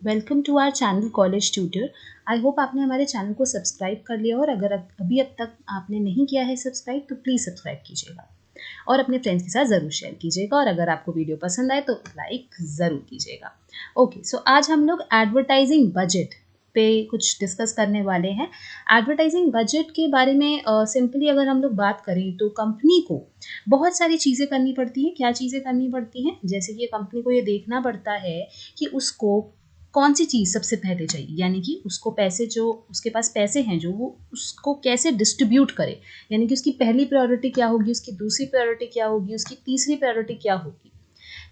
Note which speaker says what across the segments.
Speaker 1: Welcome to our channel college tutor. I hope आपने हमारे channel को सब्सक्राइब कर लिया और अगर अभी अब तक आपने नहीं किया है सब्सक्राइब तो प्लीज़ सब्सक्राइब कीजिएगा और अपने फ्रेंड्स के साथ ज़रूर शेयर कीजिएगा और अगर आपको वीडियो पसंद आए तो लाइक ज़रूर कीजिएगा। ओके, सो आज हम लोग एडवर्टाइजिंग बजट पे कुछ डिस्कस करने वाले हैं। एडवर्टाइजिंग बजट के बारे में सिंपली अगर हम लोग बात करें तो कंपनी को बहुत सारी चीज़ें करनी पड़ती हैं। क्या चीज़ें करनी पड़ती हैं? जैसे कि कंपनी को ये देखना पड़ता है कि उसको कौन सी चीज़ सबसे पहले चाहिए, यानी कि उसको पैसे, जो उसके पास पैसे हैं जो वो उसको कैसे डिस्ट्रीब्यूट करे, यानी कि उसकी पहली प्रायोरिटी क्या होगी, उसकी दूसरी प्रायोरिटी क्या होगी, उसकी तीसरी प्रायोरिटी क्या होगी।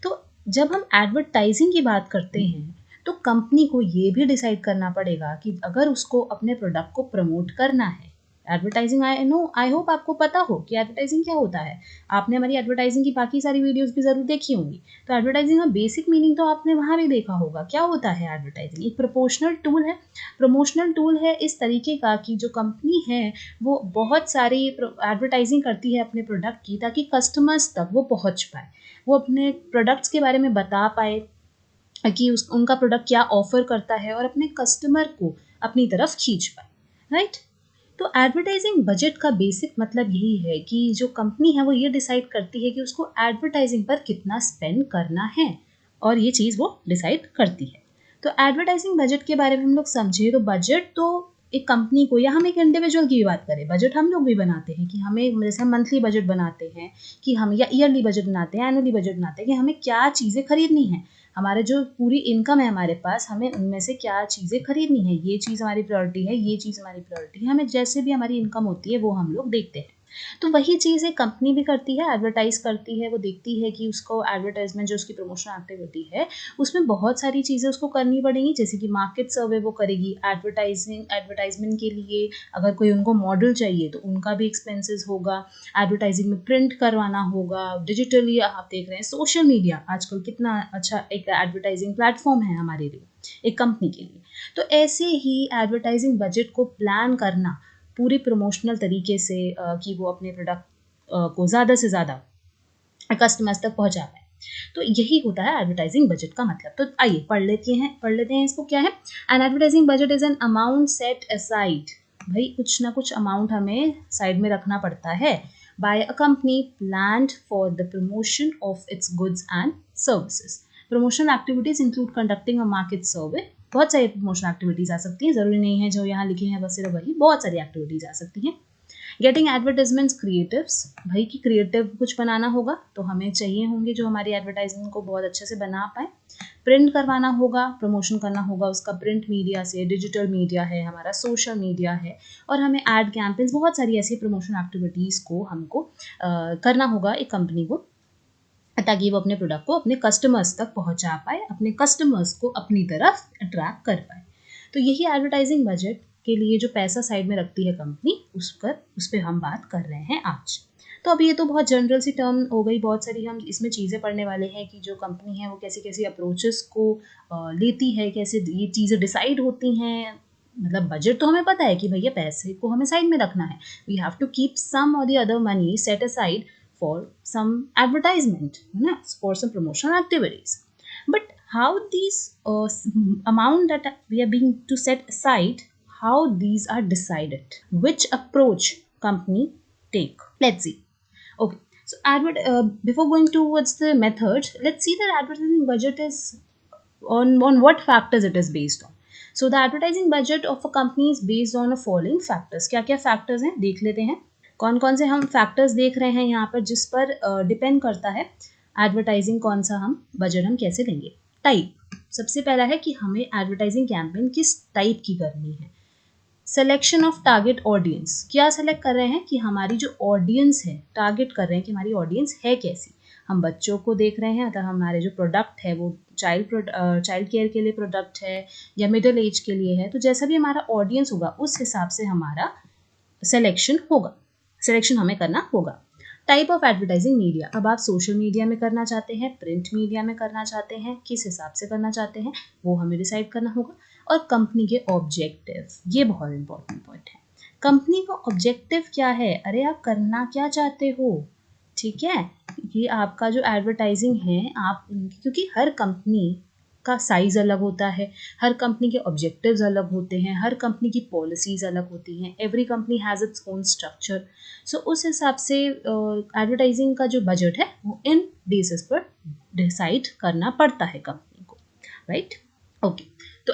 Speaker 1: तो जब हम एडवर्टाइजिंग की बात करते हैं तो कंपनी को ये भी डिसाइड करना पड़ेगा कि अगर उसको अपने प्रोडक्ट को प्रमोट करना है, एडवर्टाइजिंग, आई होप आपको पता हो कि एडवर्टाइजिंग क्या होता है। आपने हमारी एडवर्टाइजिंग की बाकी सारी वीडियोस भी ज़रूर देखी होंगी, तो एडवर्टाइजिंग का बेसिक मीनिंग तो आपने वहाँ भी देखा होगा। क्या होता है एडवर्टाइजिंग? एक प्रमोशनल टूल है। प्रमोशनल टूल है इस तरीके का कि जो कंपनी है वो बहुत सारी एडवर्टाइजिंग करती है अपने प्रोडक्ट की ताकि कस्टमर्स तक वो पहुँच पाए, वो अपने प्रोडक्ट्स के बारे में बता पाए कि उनका प्रोडक्ट क्या ऑफर करता है और अपने कस्टमर को अपनी तरफ खींच पाए, राइट। तो एडवर्टाइजिंग बजट का बेसिक मतलब यही है कि जो कंपनी है वो ये डिसाइड करती है कि उसको एडवर्टाइजिंग पर कितना स्पेंड करना है और ये चीज़ वो डिसाइड करती है। तो एडवर्टाइजिंग बजट के बारे में हम लोग समझे तो बजट तो एक कंपनी को, या हम एक इंडिविजुअल की भी बात करें, बजट हम लोग भी बनाते हैं कि हमें, जैसे हम मंथली बजट बनाते हैं कि हम, या ईयरली बजट बनाते हैं, एनुअली बजट बनाते हैं कि हमें क्या चीज़ें खरीदनी है, हमारे जो पूरी इनकम है हमारे पास, हमें उनमें से क्या चीज़ें खरीदनी है, ये चीज़ हमारी प्रायोरिटी है, ये चीज़ हमारी प्रायोरिटी है, हमें जैसे भी हमारी इनकम होती है वो हम लोग देखते हैं। तो वही चीज़ एक कंपनी भी करती है, एडवर्टाइज़ करती है, वो देखती है कि उसको एडवर्टाइजमेंट, जो उसकी प्रमोशन एक्टिविटी है उसमें बहुत सारी चीज़ें उसको करनी पड़ेंगी, जैसे कि मार्केट सर्वे वो करेगी, एडवर्टाइजमेंट के लिए अगर कोई उनको मॉडल चाहिए तो उनका भी एक्सपेंसेस होगा, एडवर्टाइजिंग में प्रिंट करवाना होगा, डिजिटली आप देख रहे हैं सोशल मीडिया आजकल कितना अच्छा एक एडवर्टाइजिंग प्लेटफॉर्म है हमारे लिए, एक कंपनी के लिए। तो ऐसे ही एडवर्टाइजिंग बजट को प्लान करना पूरी प्रमोशनल तरीके से कि वो अपने प्रोडक्ट को ज़्यादा से ज़्यादा कस्टमर्स तक पहुंचा पाए, तो यही होता है एडवर्टाइजिंग बजट का मतलब। तो आइए पढ़ लेते हैं इसको। क्या है? N advertising budget is an amount set aside. भाई कुछ ना कुछ अमाउंट हमें साइड में रखना पड़ता है by a company planned for the promotion of its goods and services. Promotional activities include conducting a market survey. बहुत सारी प्रमोशनल एक्टिविटीज आ सकती हैं, जरूरी नहीं है जो यहाँ लिखे हैं बस सिर्फ वही, बहुत सारी एक्टिविटीज आ सकती हैं। गेटिंग एडवर्टाइजमेंट्स क्रिएटिव्स, भाई की क्रिएटिव कुछ बनाना होगा तो हमें चाहिए होंगे जो हमारी एडवर्टाइजमेंट को बहुत अच्छे से बना पाए। प्रिंट करवाना होगा, प्रमोशन करना होगा उसका प्रिंट मीडिया से, डिजिटल मीडिया है हमारा, सोशल मीडिया है, और हमें एड कैंपेन्स, बहुत सारी ऐसी प्रमोशन एक्टिविटीज़ को हमको करना होगा एक कंपनी को, ताकि वो अपने प्रोडक्ट को अपने कस्टमर्स तक पहुंचा पाए, अपने कस्टमर्स को अपनी तरफ अट्रैक्ट कर पाए। तो यही एडवर्टाइजिंग बजट के लिए जो पैसा साइड में रखती है कंपनी, उस पर हम बात कर रहे हैं आज। तो अभी ये तो बहुत जनरल सी टर्म हो गई, बहुत सारी हम इसमें चीज़ें पढ़ने वाले हैं कि जो कंपनी है वो कैसी कैसी अप्रोचेस को लेती है, कैसे ये चीज़ें डिसाइड होती हैं। मतलब बजट तो हमें पता है कि भैया पैसे को हमें साइड में रखना है, we have to keep some और the other money set aside for some advertisement, for some promotional activities. But how these amount that we are being to set aside, how these are decided, which approach company take? Let's see. Okay, so before going towards the methods, let's see that advertising budget is on what factors it is based on. So the advertising budget of a company is based on the following factors. क्या क्या factors हैं देख लेते हैं। कौन कौन से हम फैक्टर्स देख रहे हैं यहाँ पर, जिस पर डिपेंड करता है एडवर्टाइजिंग कौन सा हम बजट हम कैसे लेंगे। टाइप, सबसे पहला है कि हमें एडवर्टाइजिंग कैंपेन किस टाइप की करनी है। सिलेक्शन ऑफ टारगेट ऑडियंस, क्या सेलेक्ट कर रहे हैं कि हमारी जो ऑडियंस है, टारगेट कर रहे हैं कि हमारी ऑडियंस है कैसी। हम बच्चों को देख रहे हैं, अगर हमारे जो प्रोडक्ट है वो चाइल्ड केयर के लिए प्रोडक्ट है या मिडिल एज के लिए है, तो जैसा भी हमारा ऑडियंस होगा उस हिसाब से हमारा सिलेक्शन हमें करना होगा। टाइप ऑफ एडवर्टाइजिंग मीडिया, अब आप सोशल मीडिया में करना चाहते हैं, प्रिंट मीडिया में करना चाहते हैं, किस हिसाब से करना चाहते हैं वो हमें डिसाइड करना होगा। और कंपनी के ऑब्जेक्टिव, ये बहुत इंपॉर्टेंट पॉइंट है। कंपनी का ऑब्जेक्टिव क्या है? अरे आप करना क्या चाहते हो, ठीक है। ये आपका जो एडवर्टाइजिंग है, आप, क्योंकि हर कंपनी का साइज़ अलग होता है, हर कंपनी के ऑब्जेक्टिव्स अलग होते हैं, हर कंपनी की पॉलिसीज़ अलग होती हैं, every company has its own structure. So उस हिसाब से एडवर्टाइजिंग का जो बजट है वो इन बेसिस पर डिसाइड करना पड़ता है कंपनी को, राइट? ओके, तो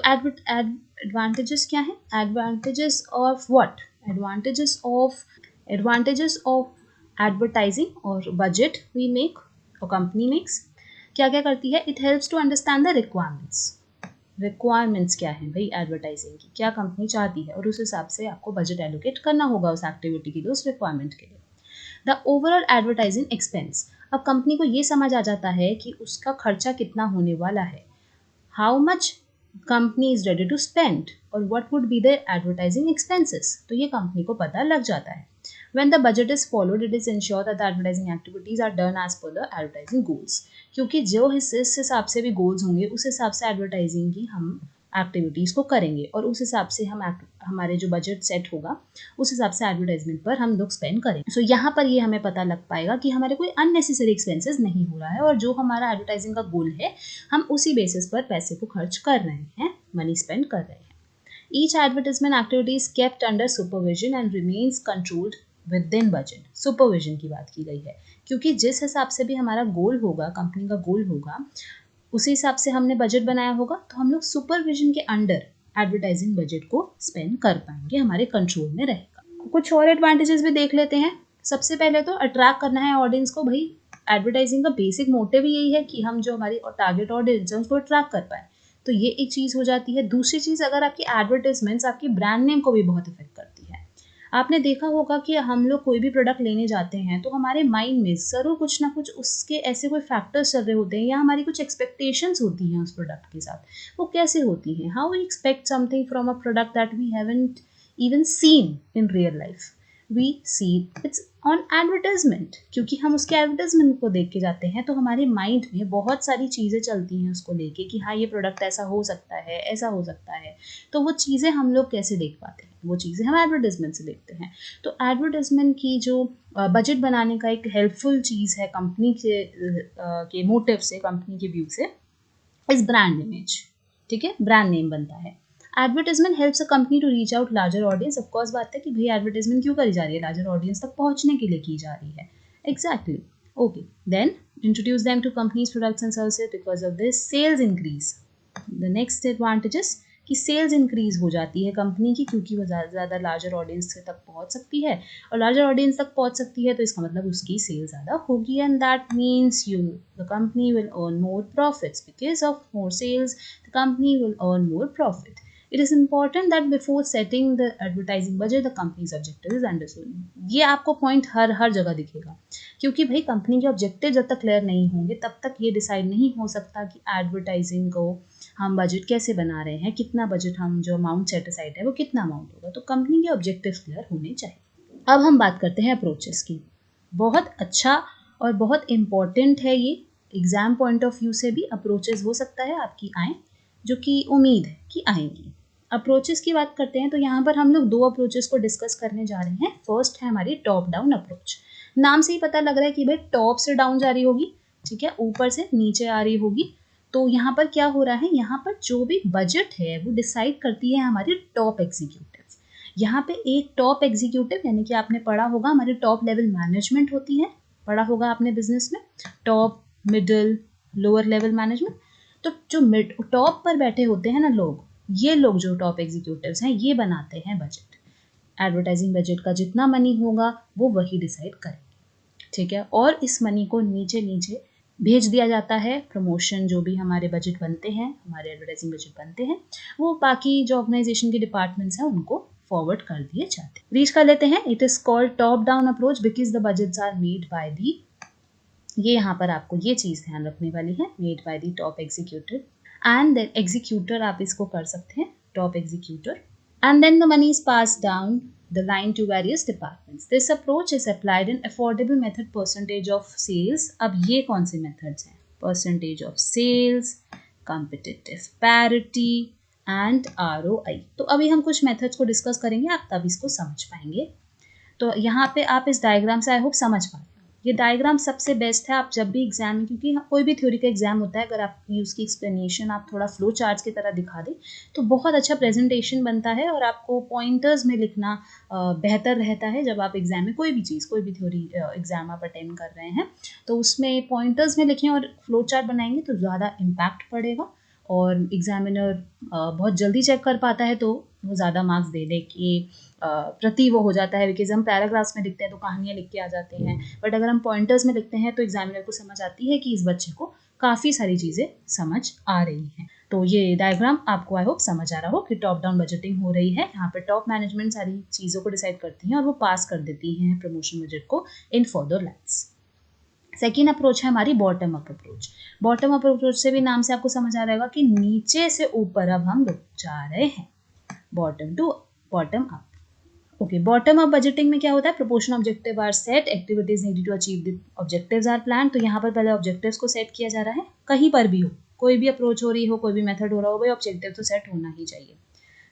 Speaker 1: एडवांटेजेस क्या है? Advantages of what? Advantages of advertising और बजट वी मेक और कंपनी मेक्स। क्या क्या करती है? It helps to understand the requirements क्या है भाई एडवर्टाइजिंग की, क्या कंपनी चाहती है, और उस हिसाब से आपको बजट एलोकेट करना होगा उस एक्टिविटी के लिए, उस रिक्वायरमेंट के लिए। द ओवरऑल एडवर्टाइजिंग एक्सपेंस, अब कंपनी को ये समझ आ जाता है कि उसका खर्चा कितना होने वाला है, how much company is ready to spend और what would be the advertising expenses, तो ये कंपनी को पता लग जाता है। When the budget is followed, it is ensured that the advertising activities are done as per the advertising goals. क्योंकि जो इस हिसाब से भी गोल्स होंगे उस हिसाब से एडवर्टाइजिंग की हम एक्टिविटीज़ को करेंगे और उस हिसाब से हम हमारे जो बजट सेट होगा उस हिसाब से एडवर्टाइजमेंट पर हम लोग स्पेंड करेंगे। सो यहाँ पर ये हमें पता लग पाएगा कि हमारे कोई अननेसेसरी एक्सपेंसेस नहीं हो रहा है और जो हमारा एडवर्टाइजिंग का गोल है हम उसी बेसिस पर पैसे को खर्च कर रहे हैं, मनी स्पेंड कर रहे हैं। Each advertisement activity is kept under supervision and remains controlled within budget. Supervision की बात की गई है क्योंकि जिस हिसाब से भी हमारा गोल होगा, कंपनी का गोल होगा, उसी हिसाब से हमने बजट बनाया होगा, तो हम लोग सुपरविजन के अंडर एडवर्टाइजिंग बजट को स्पेंड कर पाएंगे, हमारे कंट्रोल में रहेगा। कुछ और एडवांटेजेस भी देख लेते हैं। सबसे पहले तो अट्रैक्ट करना है ऑडियंस को। भाई एडवर्टाइजिंग का बेसिक मोटिव यही है कि हम जो हमारी टारगेट ऑडियंस है उसको अट्रैक्ट कर पाए, तो ये एक चीज़ हो जाती है। दूसरी चीज़, अगर आपकी एडवर्टाइजमेंट्स आपकी ब्रांड नेम को भी बहुत इफेक्ट करती है। आपने देखा होगा कि हम लोग कोई भी प्रोडक्ट लेने जाते हैं तो हमारे माइंड में ज़रूर कुछ ना कुछ उसके ऐसे कोई फैक्टर्स चल रहे होते हैं या हमारी कुछ एक्सपेक्टेशंस होती हैं उस प्रोडक्ट के साथ। वो कैसे होती हैं? How we expect something from a product that we haven't even seen in real life, we see it's on advertisement. क्योंकि हम उसके एडवर्टाइजमेंट को देख के जाते हैं तो हमारे माइंड में बहुत सारी चीज़ें चलती हैं उसको लेके कि हाँ ये प्रोडक्ट ऐसा हो सकता है, ऐसा हो सकता है। तो वो चीज़ें हम लोग कैसे देख पाते हैं? वो चीज़ें हम एडवर्टाइजमेंट से देखते हैं। तो एडवर्टाइजमेंट की जो बजट बनाने का एक हेल्पफुल चीज़ है कंपनी के मोटिव से, कंपनी के व्यू से, इस ब्रांड इमेज। ठीक है, ब्रांड नेम बनता है। Advertisement helps a company to reach out larger audience. Of course बात है कि भाई एडवर्टाइजमेंट क्यों करी जा रही है? लार्जर ऑडियंस तक पहुंचने के लिए की जा रही है। Exactly. Okay, then introduce them to companies products and services. Because of this sales increase. The next advantages कि सेल्स इंक्रीज हो जाती है कंपनी की क्योंकि वो ज़्यादा से ज़्यादा लार्जर ऑडियंस तक पहुंच सकती है और लार्जर ऑडियंस तक पहुंच सकती है तो इसका मतलब उसकी सेल ज़्यादा होगी and that means the company will earn more profits. Because of more sales the company will earn more profit. It is important that before setting the advertising budget, the company's objective is understood. ये आपको point हर जगह दिखेगा क्योंकि भाई company के objective जब तक clear नहीं होंगे तब तक ये डिसाइड नहीं हो सकता कि एडवर्टाइजिंग को हम बजट कैसे बना रहे हैं, कितना बजट, हम जो अमाउंट सेट असाइड है वो कितना अमाउंट होगा। तो कंपनी के ऑब्जेक्टिव क्लियर होने चाहिए। अब हम बात करते हैं अप्रोचेस की। बहुत अच्छा और बहुत इम्पॉर्टेंट है ये, एग्जाम पॉइंट ऑफ व्यू से भी अप्रोचेस हो सकता है आपकी आए, जो कि उम्मीद है कि आएंगी। अप्रोचेस की बात करते हैं तो यहाँ पर हम लोग 2 अप्रोचेस को डिस्कस करने जा रहे हैं। फर्स्ट है हमारी टॉप डाउन अप्रोच। नाम से ही पता लग रहा है कि भाई टॉप से डाउन जा रही होगी, ठीक है, ऊपर से नीचे आ रही होगी। तो यहाँ पर क्या हो रहा है? यहाँ पर जो भी बजट है वो डिसाइड करती है हमारी टॉप एग्जीक्यूटिव। यहाँ पे एक टॉप एग्जीक्यूटिव, यानी कि आपने पढ़ा होगा हमारी टॉप लेवल मैनेजमेंट होती है, पढ़ा होगा आपने बिजनेस में, top, middle, lower level management. तो जो टॉप पर बैठे होते हैं ना लोग, ये लोग जो टॉप एग्जीक्यूटिव्स हैं ये बनाते हैं बजट। एडवर्टाइजिंग बजट का जितना मनी होगा वो वही डिसाइड करेंगे, ठीक है। और इस मनी को नीचे नीचे भेज दिया जाता है। प्रमोशन जो भी हमारे बजट बनते हैं, हमारे एडवर्टाइजिंग बजट बनते हैं, वो बाकी जो ऑर्गेनाइजेशन के डिपार्टमेंट्स हैं उनको फॉरवर्ड कर दिए जाते हैं। रीच कर लेते हैं। It is called top down approach because the budgets are made by the, ये यहाँ पर आपको ये चीज़ ध्यान रखने वाली है, made by the top executive and then executor, आप इसको कर सकते हैं top executor, and then the money is pass down the line to various departments. This approach is applied in affordable method, percentage of sales. अब ये कौन से methods हैं? Percentage of sales, competitive parity and ROI. तो अभी हम कुछ methods को डिस्कस करेंगे, आप तब इसको समझ पाएंगे। तो यहाँ पे आप इस डायग्राम से आई होप समझ पाए। ये डायग्राम सबसे बेस्ट है आप जब भी एग्जाम में, क्योंकि कोई भी थ्योरी का एग्जाम होता है, अगर आपकी उसकी एक्सप्लेनेशन आप थोड़ा फ्लो चार्ट्स की तरह दिखा दें तो बहुत अच्छा प्रेजेंटेशन बनता है और आपको पॉइंटर्स में लिखना बेहतर रहता है। जब आप एग्जाम में कोई भी चीज़, कोई भी थ्योरी एग्जाम आप अटेंड कर रहे हैं तो उसमें पॉइंटर्स में लिखें और फ्लो चार्ट बनाएंगे तो ज़्यादा इम्पैक्ट पड़ेगा और एग्जामिनर बहुत जल्दी चेक कर पाता है, तो वो ज़्यादा मार्क्स दे कि प्रति वो हो जाता है। बिकॉज हम पैराग्राफ्स में लिखते हैं तो कहानियाँ लिख के आ जाते हैं, बट अगर हम पॉइंटर्स में लिखते हैं तो एग्जामिनर को समझ आती है कि इस बच्चे को काफ़ी सारी चीज़ें समझ आ रही हैं। तो ये डायग्राम आपको आई होप समझ आ रहा हो कि टॉप डाउन बजटिंग हो रही है। यहाँ पर टॉप मैनेजमेंट सारी चीज़ों को डिसाइड करती हैं और वो पास कर देती हैं प्रमोशन बजट को in further lines. Second approach है हमारी bottom up approach. Bottom up approach से भी नाम से आपको समझ आ रहेगा कि नीचे से ऊपर अब हम लोग जा रहे हैं, bottom to bottom up. Okay, bottom up budgeting में क्या होता है, proportion objective are set, activities needed to achieve the objectives are plan. तो यहाँ पर पहले ऑब्जेक्टिव्स को सेट किया जा रहा है, कहीं पर भी हो, कोई भी अप्रोच हो रही हो, कोई भी मेथड हो रहा हो, भाई ऑब्जेक्टिव तो सेट होना ही चाहिए।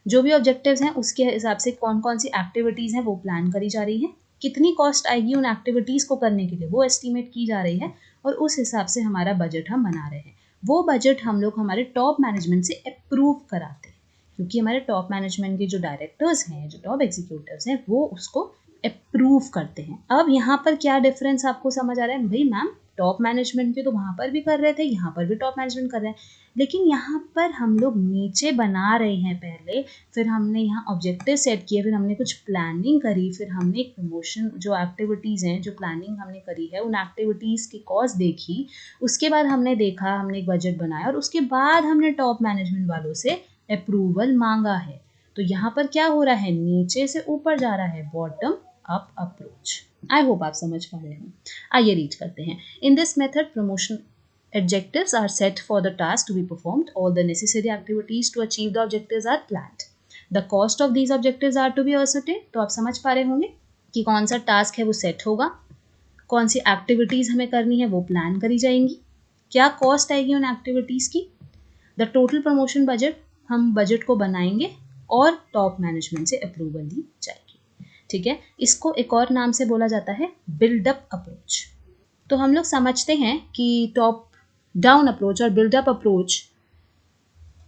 Speaker 1: जो भी ऑब्जेक्टिव्स हैं उसके हिसाब से कौन कौन सी एक्टिविटीज़ हैं वो प्लान करी जा रही है, कितनी कॉस्ट आएगी उन एक्टिविटीज़ को करने के लिए वो एस्टिमेट की जा रही है और उस हिसाब से हमारा बजट हम बना रहे हैं। वो बजट हम लोग हमारे टॉप मैनेजमेंट से अप्रूव कराते हैं, क्योंकि हमारे टॉप मैनेजमेंट के जो डायरेक्टर्स हैं, जो टॉप एग्जीक्यूटिव्स हैं, वो उसको अप्रूव करते हैं। अब यहाँ पर क्या डिफरेंस आपको समझ आ रहा है, भाई मैम टॉप मैनेजमेंट के तो वहाँ पर भी कर रहे थे, यहाँ पर भी टॉप मैनेजमेंट कर रहे हैं, लेकिन यहाँ पर हम लोग नीचे बना रहे हैं पहले, फिर हमने यहाँ ऑब्जेक्टिव सेट किए, फिर हमने कुछ प्लानिंग करी, फिर हमने एक प्रमोशन जो एक्टिविटीज़ हैं, जो प्लानिंग हमने करी है, उन एक्टिविटीज़ की कॉस्ट देखी, उसके बाद हमने देखा, हमने एक बजट बनाया और उसके बाद हमने टॉप मैनेजमेंट वालों से अप्रूवल मांगा है। तो यहाँ पर क्या हो रहा है, नीचे से ऊपर जा रहा है, bottom up approach. I hope आप समझ पा रहे हो। आइए रीड करते हैं। In this method promotion objectives are set for the task to be performed. All the necessary activities to achieve the objectives are planned. The cost of these objectives are to be ascertained. तो आप समझ पा रहे होंगे कि कौन सा task है वो सेट होगा, कौन सी एक्टिविटीज़ हमें करनी है वो प्लान करी जाएंगी, क्या कॉस्ट आएगी उन एक्टिविटीज़ की, द टोटल प्रमोशन बजट, हम बजट को बनाएंगे और टॉप मैनेजमेंट से अप्रूवल दी जाएगी। ठीक है, इसको एक और नाम से बोला जाता है बिल्डअप अप्रोच। तो हम लोग समझते हैं कि टॉप डाउन अप्रोच और बिल्डअप अप्रोच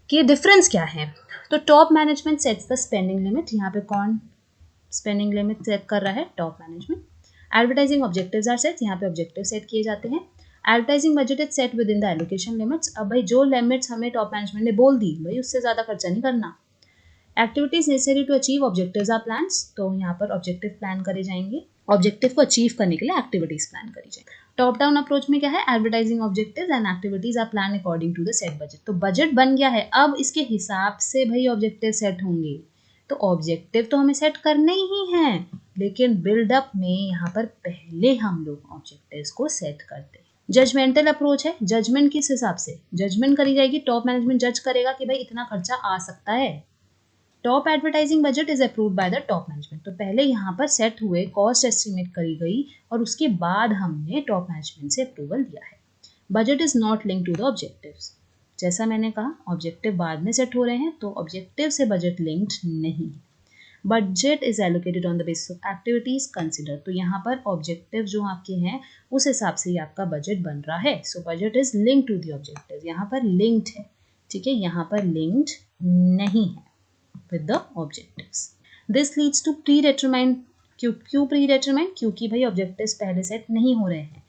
Speaker 1: के डिफरेंस क्या है। तो top management sets the spending limit, यहाँ पे कौन स्पेंडिंग लिमिट सेट कर रहा है, top management. Advertising objectives are set, यहाँ पे ऑब्जेक्टिव सेट किए जाते हैं। Advertising budget is set within the allocation limits, अब भाई जो लिमिट्स हमें टॉप मैनेजमेंट ने बोल दी, भाई उससे ज़्यादा खर्चा नहीं करना। Activities necessary to achieve objectives are plans, तो यहाँ पर ऑब्जेक्टिव प्लान करे जाएंगे, ऑब्जेक्टिव को अचीव करने के लिए एक्टिविटीज प्लान करी जाएंगी। टॉप डाउन अप्रोच में क्या है, advertising objectives and activities are plan according to the set budget. तो बजट बन गया है, अब इसके हिसाब से भाई ऑब्जेक्टिव सेट होंगे। तो ऑब्जेक्टिव तो हमें सेट करने ही हैं, लेकिन बिल्डअप में यहाँ पर पहले हम लोग ऑब्जेक्टिव्स को सेट करते हैं। जजमेंटल अप्रोच है, जजमेंट किस हिसाब से जजमेंट करी जाएगी, टॉप मैनेजमेंट जज करेगा कि भाई इतना खर्चा आ सकता है। Top advertising budget is approved by the top management, तो पहले यहाँ पर सेट हुए, कॉस्ट एस्टिमेट करी गई और उसके बाद हमने टॉप मैनेजमेंट से अप्रूवल दिया है। Budget is not link to the objectives, जैसा मैंने कहा ऑब्जेक्टिव बाद में सेट हो रहे हैं तो ऑब्जेक्टिव से बजट लिंक्ड नहीं है। Budget is allocated on the basis of activities consider, तो यहाँ पर ऑब्जेक्टिव जो आपके हैं उस हिसाब से ही आपका बजट बन रहा है। So budget is link to the objective, यहाँ पर लिंक्ड है, ठीक है, यहाँ पर लिंक्ड नहीं है with the objectives. This leads to predetermined, क्यों predetermined, क्योंकि भाई ऑब्जेक्टिव्स पहले सेट नहीं हो रहे हैं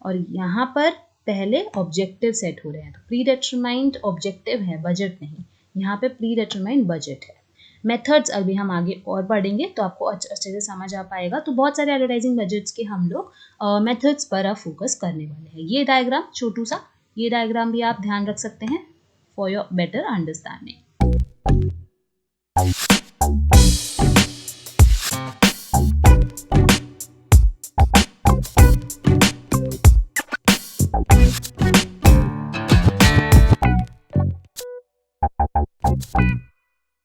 Speaker 1: और यहाँ पर पहले ऑब्जेक्टिव सेट हो रहे हैं। तो प्रीडेटरमाइंड ऑब्जेक्टिव है, बजट नहीं, यहाँ पे प्रीडेटरमाइंड बजट है। मेथड्स अभी हम आगे और पढ़ेंगे तो आपको अच्छे से समझ आ पाएगा। तो बहुत सारे एडवर्टाइजिंग बजट्स के हम लोग मेथड्स पर अब फोकस करने वाले हैं। ये डायग्राम छोटू सा, ये डायग्राम भी आप ध्यान रख सकते हैं फॉर योर बेटर अंडरस्टैंडिंग।